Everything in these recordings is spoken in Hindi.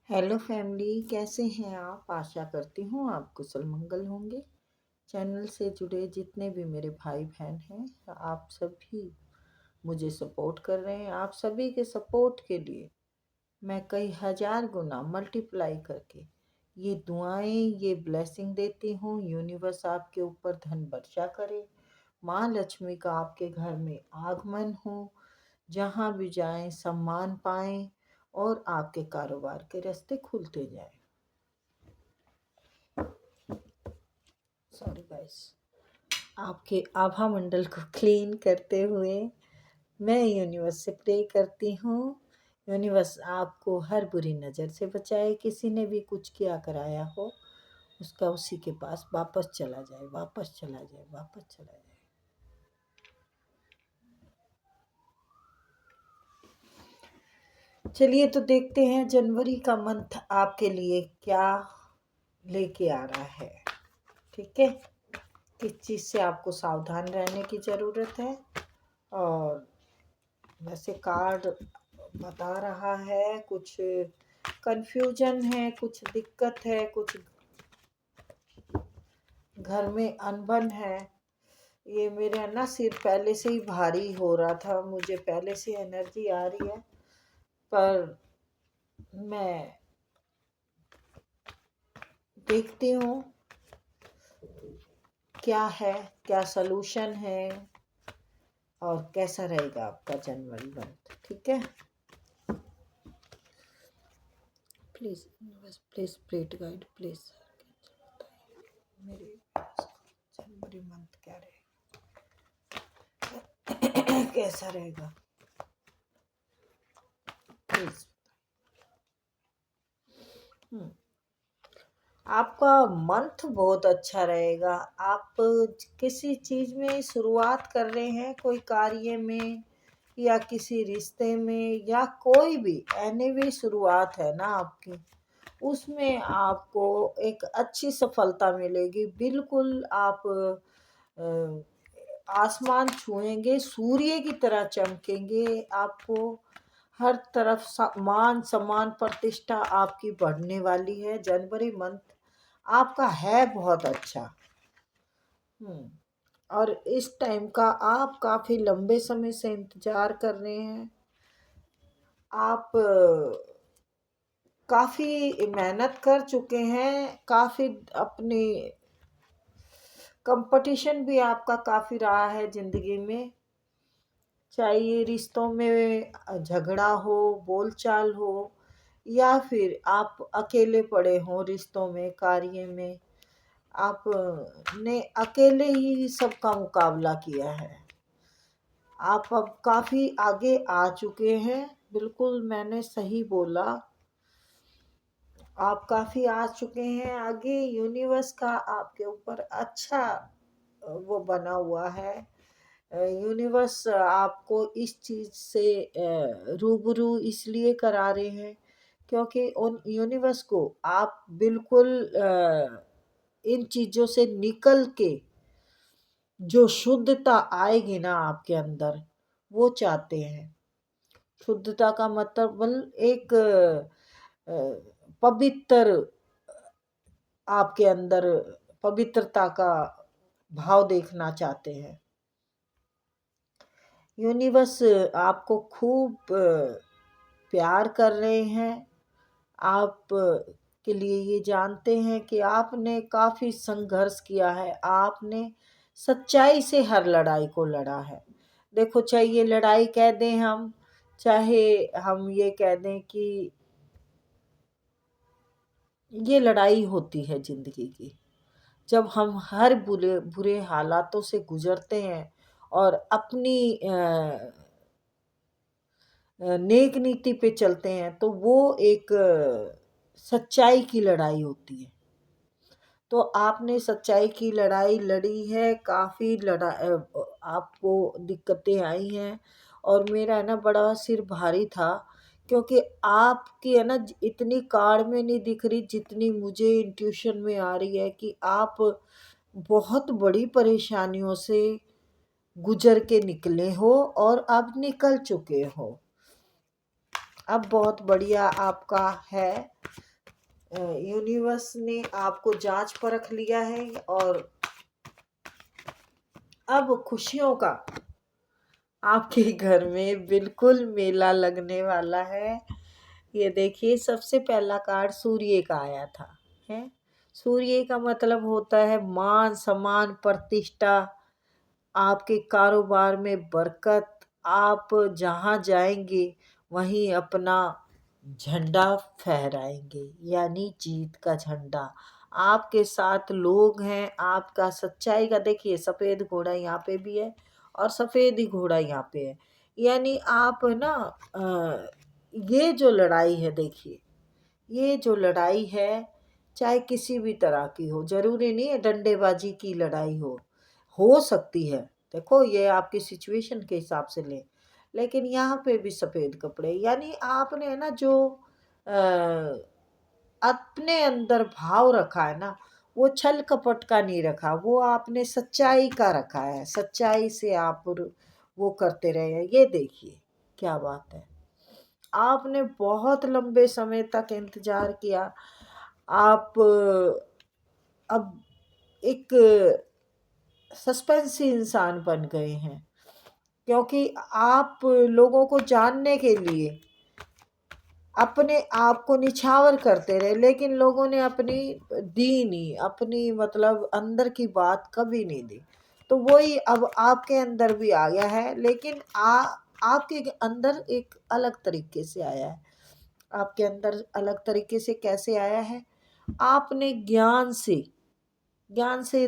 हेलो फैमिली, कैसे हैं आप? आशा करती हूँ आप कुशल मंगल होंगे। चैनल से जुड़े जितने भी मेरे भाई बहन हैं, आप सभी मुझे सपोर्ट कर रहे हैं। आप सभी के सपोर्ट के लिए मैं कई हजार गुना मल्टीप्लाई करके ये दुआएं, ये ब्लेसिंग देती हूँ। यूनिवर्स आपके ऊपर धन वर्षा करे, माँ लक्ष्मी का आपके घर में आगमन हो, जहाँ भी जाएं सम्मान पाएं और आपके कारोबार के रास्ते खुलते जाएं। Sorry guys. आपके आभा मंडल को क्लीन करते हुए मैं यूनिवर्स से प्रे करती हूँ। यूनिवर्स आपको हर बुरी नज़र से बचाए। किसी ने भी कुछ किया कराया हो, उसका उसी के पास वापस चला जाए, वापस चला जाए, वापस चला जाए। चलिए तो देखते हैं जनवरी का मंथ आपके लिए क्या लेके आ रहा है। ठीक है, किस चीज़ से आपको सावधान रहने की ज़रूरत है। और वैसे कार्ड बता रहा है कुछ कंफ्यूजन है, कुछ दिक्कत है, कुछ घर में अनबन है। ये मेरा ना सिर पहले से ही भारी हो रहा था, मुझे पहले से एनर्जी आ रही है, पर मैं देखती हूँ क्या है, क्या सलूशन है और कैसा रहेगा आपका जनवरी मंथ। ठीक है, प्लीज बस प्लीज प्रेट गाइड प्लीज मेरे जनवरी मंथ क्या रहेगा कैसा रहेगा प्लीज। आपका मंथ बहुत अच्छा रहेगा। आप किसी चीज़ में शुरुआत कर रहे हैं, कोई कार्य में या किसी रिश्ते में या कोई भी एनी भी शुरुआत है ना आपकी, उसमें आपको एक अच्छी सफलता मिलेगी। बिल्कुल आप आसमान छुएंगे, सूर्य की तरह चमकेंगे। आपको हर तरफ मान सम्मान प्रतिष्ठा आपकी बढ़ने वाली है। जनवरी मंथ आपका है बहुत अच्छा। और इस टाइम का आप काफ़ी लंबे समय से इंतज़ार कर रहे हैं। आप काफ़ी मेहनत कर चुके हैं, काफ़ी अपनी कंपटीशन भी आपका काफ़ी रहा है ज़िंदगी में। चाहे ये रिश्तों में झगड़ा हो, बोलचाल हो, या फिर आप अकेले पड़े हों रिश्तों में, कार्य में, आपने अकेले ही सबका मुकाबला किया है। आप अब काफ़ी आगे आ चुके हैं। बिल्कुल मैंने सही बोला, आप काफ़ी आ चुके हैं आगे। यूनिवर्स का आपके ऊपर अच्छा वो बना हुआ है। यूनिवर्स आपको इस चीज़ से रूबरू इसलिए करा रहे हैं क्योंकि उन यूनिवर्स को आप बिल्कुल इन चीज़ों से निकल के जो शुद्धता आएगी ना आपके अंदर, वो चाहते हैं। शुद्धता का मतलब एक पवित्र, आपके अंदर पवित्रता का भाव देखना चाहते हैं। यूनिवर्स आपको खूब प्यार कर रहे हैं। आप के लिए ये जानते हैं कि आपने काफ़ी संघर्ष किया है, आपने सच्चाई से हर लड़ाई को लड़ा है। देखो, चाहे ये लड़ाई कह दें हम, चाहे हम ये कह दें कि ये लड़ाई होती है ज़िंदगी की, जब हम हर बुरे बुरे हालातों से गुजरते हैं और अपनी नेक नीति पे चलते हैं, तो वो एक सच्चाई की लड़ाई होती है। तो आपने सच्चाई की लड़ाई लड़ी है, काफ़ी आपको दिक्कतें आई हैं। और मेरा है ना बड़ा सिर भारी था, क्योंकि आपकी है ना इतनी कार्ड में नहीं दिख रही जितनी मुझे इंट्यूशन में आ रही है कि आप बहुत बड़ी परेशानियों से गुजर के निकले हो और अब निकल चुके हो। अब बहुत बढ़िया आपका है। यूनिवर्स ने आपको जांच परख लिया है और अब खुशियों का आपके घर में बिल्कुल मेला लगने वाला है। ये देखिए, सबसे पहला कार्ड सूर्य का आया था। है, सूर्य का मतलब होता है मान सम्मान प्रतिष्ठा, आपके कारोबार में बरकत। आप जहाँ जाएंगे वहीं अपना झंडा फहराएंगे, यानी जीत का झंडा। आपके साथ लोग हैं, आपका सच्चाई का, देखिए सफ़ेद घोड़ा यहाँ पे भी है और सफ़ेद ही घोड़ा यहाँ पे है। यानी आप ना ये जो लड़ाई है, देखिए ये जो लड़ाई है, चाहे किसी भी तरह की हो, जरूरी नहीं है डंडेबाजी की लड़ाई हो सकती है। देखो, ये आपकी सिचुएशन के हिसाब से ले, लेकिन यहाँ पे भी सफ़ेद कपड़े, यानी आपने ना जो अ, अपने अंदर भाव रखा है ना, वो छल कपट का नहीं रखा, वो आपने सच्चाई का रखा है। सच्चाई से आप वो करते रहे हैं। ये देखिए क्या बात है, आपने बहुत लंबे समय तक इंतजार किया। आप अब एक सस्पेंसी इंसान बन गए हैं, क्योंकि आप लोगों को जानने के लिए अपने आप को निछावर करते रहे, लेकिन लोगों ने अपनी दी नहीं, अपनी मतलब अंदर की बात कभी नहीं दी। तो वही अब आपके अंदर भी आ गया है, लेकिन आपके अंदर एक अलग तरीके से आया है। आपके अंदर अलग तरीके से कैसे आया है? आपने ज्ञान से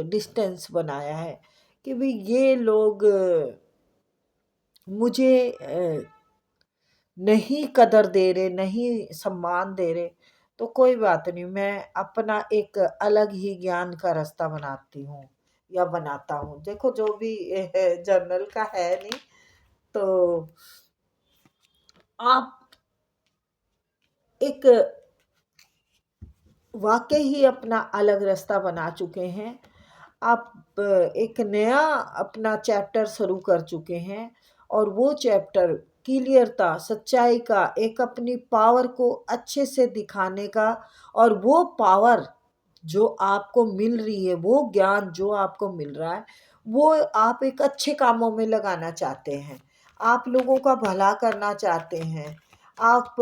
डिस्टेंस बनाया है कि भाई ये लोग मुझे नहीं कदर दे रहे, नहीं सम्मान दे रहे, तो कोई बात नहीं, मैं अपना एक अलग ही ज्ञान का रास्ता बनाती हूँ या बनाता हूँ। देखो, जो भी जर्नल का है नहीं, तो आप एक वाकई ही अपना अलग रास्ता बना चुके हैं। आप एक नया अपना चैप्टर शुरू कर चुके हैं, और वो चैप्टर क्लियरता, सच्चाई का, एक अपनी पावर को अच्छे से दिखाने का, और वो पावर जो आपको मिल रही है, वो ज्ञान जो आपको मिल रहा है, वो आप एक अच्छे कामों में लगाना चाहते हैं। आप लोगों का भला करना चाहते हैं। आप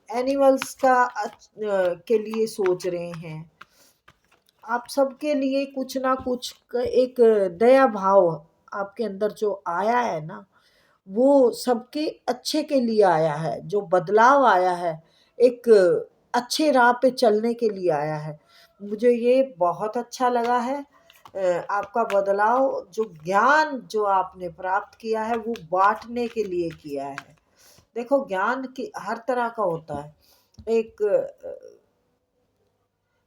एनिमल्स का के लिए सोच रहे हैं। आप सबके लिए कुछ ना कुछ एक दया भाव आपके अंदर जो आया है ना, वो सबके अच्छे के लिए आया है। जो बदलाव आया है, एक अच्छे राह पे चलने के लिए आया है। मुझे ये बहुत अच्छा लगा है। आपका बदलाव, जो ज्ञान जो आपने प्राप्त किया है, वो बांटने के लिए किया है। देखो, ज्ञान की हर तरह का होता है। एक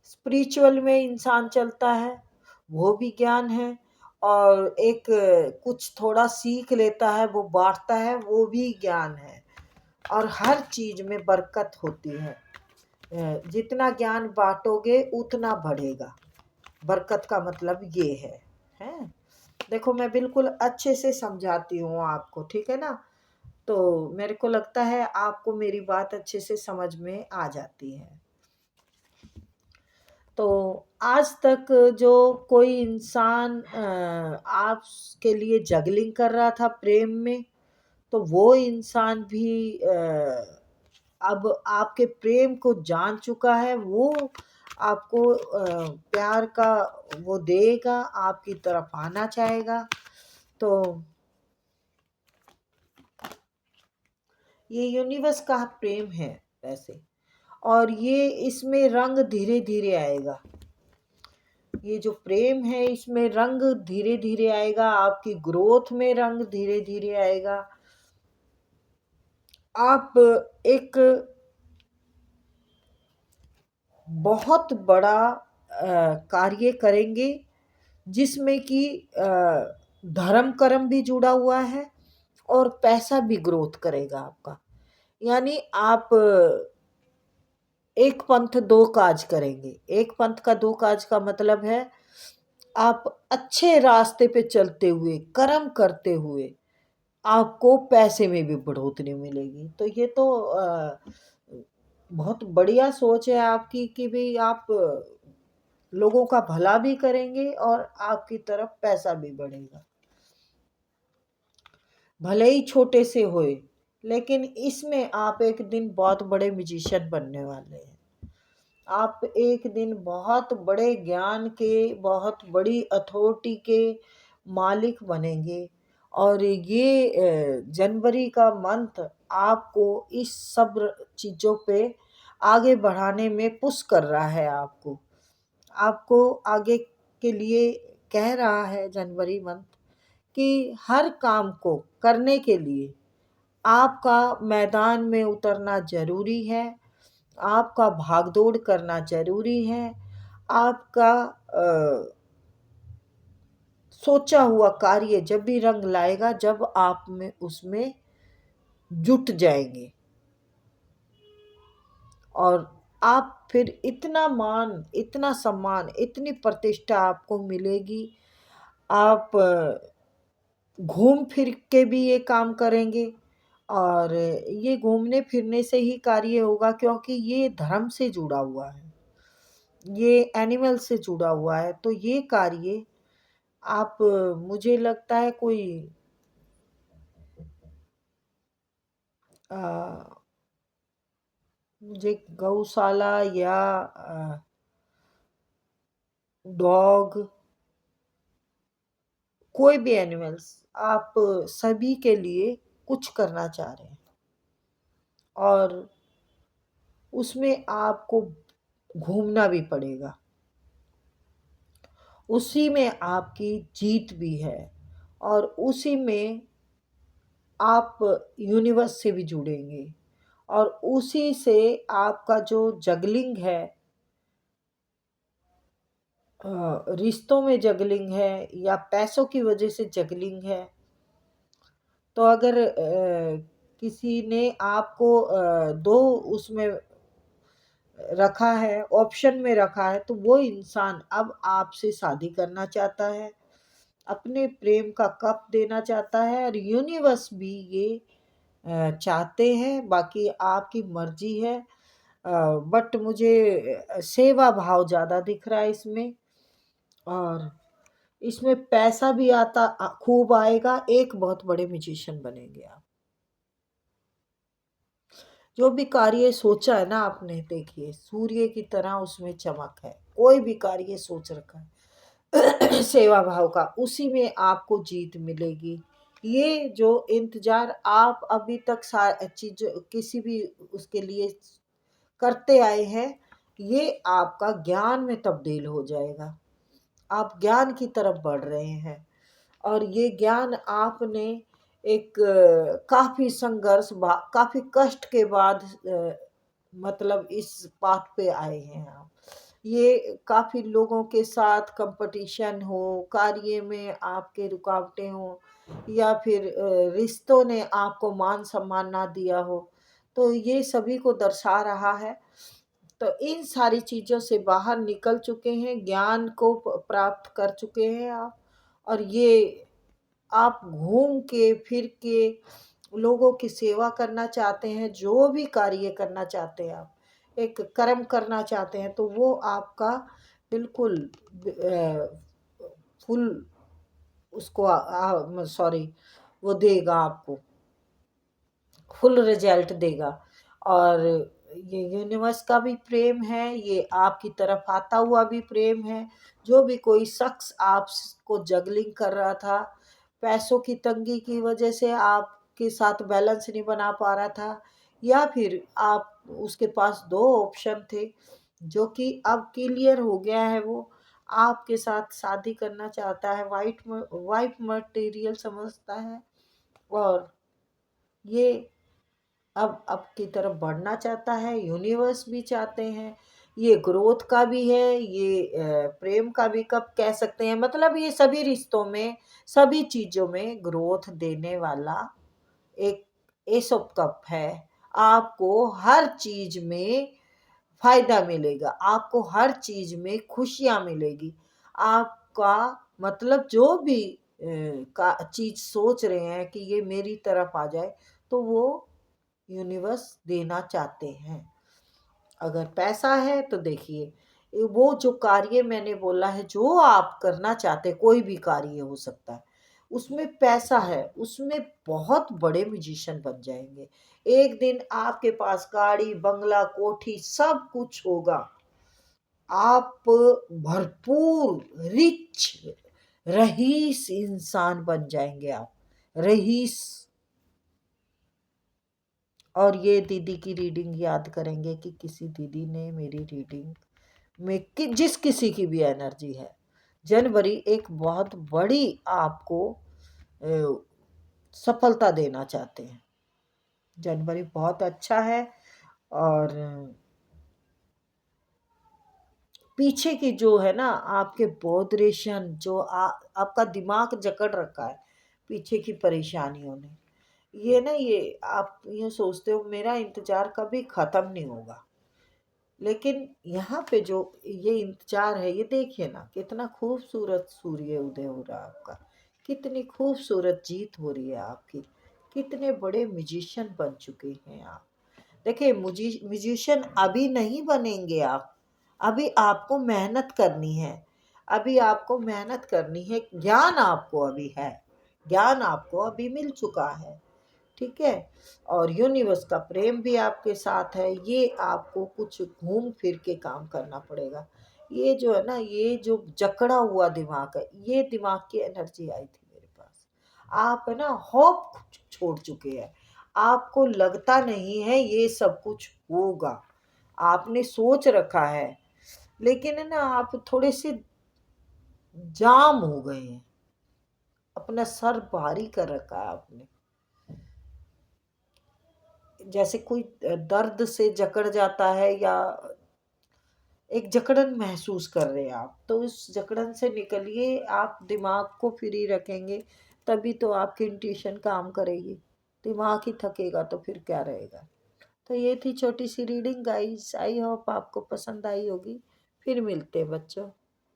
स्पिरिचुअल में इंसान चलता है, वो भी ज्ञान है। और एक कुछ थोड़ा सीख लेता है, वो बांटता है, वो भी ज्ञान है। और हर चीज में बरकत होती है। जितना ज्ञान बांटोगे उतना बढ़ेगा। बरकत का मतलब ये है। देखो, मैं बिल्कुल अच्छे से समझाती हूँ आपको, ठीक है ना? तो मेरे को लगता है आपको मेरी बात अच्छे से समझ में आ जाती है। तो आज तक जो कोई इंसान आपके लिए जगलिंग कर रहा था प्रेम में, तो वो इंसान भी अब आपके प्रेम को जान चुका है। वो आपको प्यार का वो देगा, आपकी तरफ आना चाहेगा। तो ये यूनिवर्स का प्रेम है वैसे, और ये इसमें रंग धीरे धीरे आएगा। ये जो प्रेम है, इसमें रंग धीरे धीरे आएगा, आपकी ग्रोथ में रंग धीरे धीरे आएगा। आप एक बहुत बड़ा कार्य करेंगे, जिसमें कि धर्म कर्म भी जुड़ा हुआ है, और पैसा भी ग्रोथ करेगा आपका। यानी आप एक पंथ दो काज करेंगे। एक पंथ का दो काज का मतलब है, आप अच्छे रास्ते पे चलते हुए, कर्म करते हुए आपको पैसे में भी बढ़ोतरी मिलेगी। तो ये तो बहुत बढ़िया सोच है आपकी कि भई आप लोगों का भला भी करेंगे और आपकी तरफ पैसा भी बढ़ेगा। भले ही छोटे से होए, लेकिन इसमें आप एक दिन बहुत बड़े म्यूजिशियन बनने वाले हैं। आप एक दिन बहुत बड़े ज्ञान के, बहुत बड़ी अथॉरिटी के मालिक बनेंगे। और ये जनवरी का मंथ आपको इस सब चीज़ों पे आगे बढ़ाने में पुश कर रहा है आपको। आपको आगे के लिए कह रहा है जनवरी मंथ कि हर काम को करने के लिए आपका मैदान में उतरना ज़रूरी है, आपका भागदौड़ करना ज़रूरी है, आपका सोचा हुआ कार्य जब भी रंग लाएगा, जब आप में उसमें जुट जाएंगे और आप फिर इतना मान, इतना सम्मान, इतनी प्रतिष्ठा आपको मिलेगी। आप घूम फिर के भी ये काम करेंगे और ये घूमने फिरने से ही कार्य होगा, क्योंकि ये धर्म से जुड़ा हुआ है, ये एनिमल से जुड़ा हुआ है। तो ये कार्य आप मुझे लगता है कोई अ, मुझे गौशाला या डॉग, कोई भी एनिमल्स, आप सभी के लिए कुछ करना चाह रहे हैं और उसमें आपको घूमना भी पड़ेगा। उसी में आपकी जीत भी है और उसी में आप यूनिवर्स से भी जुड़ेंगे और उसी से आपका जो जगलिंग है, रिश्तों में जगलिंग है या पैसों की वजह से जगलिंग है। तो अगर किसी ने आपको दो उसमें रखा है, ऑप्शन में रखा है, तो वो इंसान अब आपसे शादी करना चाहता है, अपने प्रेम का कप देना चाहता है और यूनिवर्स भी ये चाहते हैं। बाकी आपकी मर्जी है, बट मुझे सेवा भाव ज़्यादा दिख रहा है इसमें। और इसमें पैसा भी आता खूब आएगा, एक बहुत बड़े म्यूजिशियन बनेंगे आप। जो भी कार्य सोचा है ना आपने, देखिए सूर्य की तरह उसमें चमक है। कोई भी कार्य सोच रखा है सेवा भाव का, उसी में आपको जीत मिलेगी। ये जो इंतजार आप अभी तक चीज किसी भी उसके लिए करते आए हैं, ये आपका ज्ञान में तब्दील हो जाएगा। आप ज्ञान की तरफ बढ़ रहे हैं और ये ज्ञान आपने एक काफ़ी संघर्ष, काफ़ी कष्ट के बाद मतलब इस पाथ पे आए हैं आप। ये काफ़ी लोगों के साथ कंपटीशन हो, कार्य में आपके रुकावटें हो या फिर रिश्तों ने आपको मान सम्मान ना दिया हो, तो ये सभी को दर्शा रहा है। तो इन सारी चीज़ों से बाहर निकल चुके हैं, ज्ञान को प्राप्त कर चुके हैं आप। और ये आप घूम के फिर के लोगों की सेवा करना चाहते हैं, जो भी कार्य करना चाहते हैं आप, एक कर्म करना चाहते हैं, तो वो आपका बिल्कुल फुल उसको सॉरी वो देगा आपको, फुल रिजल्ट देगा। और ये यूनिवर्स का भी प्रेम है, ये आपकी तरफ आता हुआ भी प्रेम है। जो भी कोई शख्स आपको जगलिंग कर रहा था, पैसों की तंगी की वजह से आपके साथ बैलेंस नहीं बना पा रहा था, या फिर आप उसके पास दो ऑप्शन थे जो कि अब क्लियर हो गया है, वो आपके साथ शादी करना चाहता है, वाइफ मटेरियल समझता है और ये अब की तरफ बढ़ना चाहता है। यूनिवर्स भी चाहते हैं, ये ग्रोथ का भी है, ये प्रेम का भी कब कह सकते हैं, मतलब ये सभी रिश्तों में, सभी चीज़ों में ग्रोथ देने वाला एक एस ऑफ कप है। आपको हर चीज़ में फ़ायदा मिलेगा, आपको हर चीज़ में खुशियाँ मिलेगी। आपका मतलब जो भी का चीज़ सोच रहे हैं कि ये मेरी तरफ आ जाए, तो वो यूनिवर्स देना चाहते हैं। अगर पैसा है तो देखिए, वो जो कार्य मैंने बोला है, जो आप करना चाहते हैं, कोई भी कार्य हो सकता है, उसमें पैसा है, उसमें बहुत बड़े म्यूजिशियन बन जाएंगे। एक दिन आपके पास गाड़ी, बंगला, कोठी सब कुछ होगा। आप भरपूर रिच रईस इंसान बन जाएंगे आप, रईस। और ये दीदी की रीडिंग याद करेंगे कि किसी दीदी ने मेरी रीडिंग में जिस किसी की भी एनर्जी है, जनवरी एक बहुत बड़ी आपको सफलता देना चाहते हैं। जनवरी बहुत अच्छा है। और पीछे की जो है ना आपके बॉदरेशन, जो आपका दिमाग जकड़ रखा है पीछे की परेशानियों ने, ये ना, ये आप ये सोचते हो मेरा इंतजार कभी खत्म नहीं होगा, लेकिन यहाँ पे जो ये इंतजार है, ये देखिए ना कितना खूबसूरत सूर्य उदय हो रहा है आपका, कितनी खूबसूरत जीत हो रही है आपकी, कितने बड़े म्यूजिशियन बन चुके हैं आप। देखिए, म्यूजिशियन अभी नहीं बनेंगे आप, अभी आपको मेहनत करनी है, अभी आपको मेहनत करनी है, ज्ञान आपको अभी है, ज्ञान आपको अभी मिल चुका है, ठीक है। और यूनिवर्स का प्रेम भी आपके साथ है। ये आपको कुछ घूम फिर के काम करना पड़ेगा। ये जो है ना, ये जो जकड़ा हुआ दिमाग है, ये दिमाग की एनर्जी आई थी मेरे पास। आप है ना होप छोड़ चुके हैं, आपको लगता नहीं है ये सब कुछ होगा, आपने सोच रखा है, लेकिन है ना आप थोड़े से जाम हो गए हैं, अपना सर भारी कर रखा है आपने, जैसे कोई दर्द से जकड़ जाता है, या एक जकड़न महसूस कर रहे हैं आप, तो उस जकड़न से निकलिए। आप दिमाग को फ्री रखेंगे तभी तो आपकी इंट्यूशन काम करेगी, दिमाग ही थकेगा तो फिर क्या रहेगा। तो ये थी छोटी सी रीडिंग गाइस, आई होप आपको पसंद आई होगी। फिर मिलते हैं बच्चों।